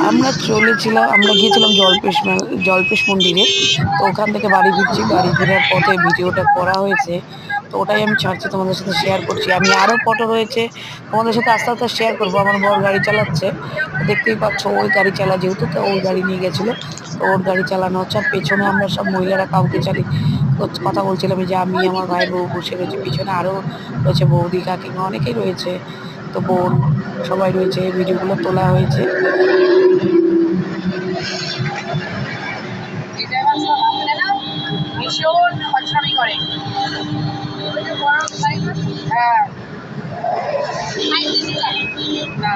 আমরা গিয়েছিলাম জল্পেশ মন্দিরে। তো ওখান থেকে বাড়ি ফিরছি। বাড়ি ফেরার পথে ভিডিওটা করা হয়েছে। তো ওটাই আমি ছাড়ছি, তোমাদের সাথে শেয়ার করছি। আমি আরও ফটো রয়েছে তোমাদের সাথে আস্তে, আস্তে শেয়ার করব। আমার বর গাড়ি চালাচ্ছে। তো দেখতেই পাচ্ছ ওই গাড়ি চালা যেহেতু, তো ওই গাড়ি নিয়ে গেছিল। তো ওর গাড়ি চালানো হচ্ছে। আর পেছনে আমরা সব মহিলারা কাউকে কথা বলছিলাম, এই যে আমি, আমার ভাইয়ের বউ বসে রয়েছে। পিছনে আরও রয়েছে বৌদি, কাকিমা অনেকেই রয়েছে। তো বোন সবাই রয়েছে। ভিডিওগুলো তোলা হয়েছে। ভীষণ ফাজলামি করে। হ্যাঁ, না।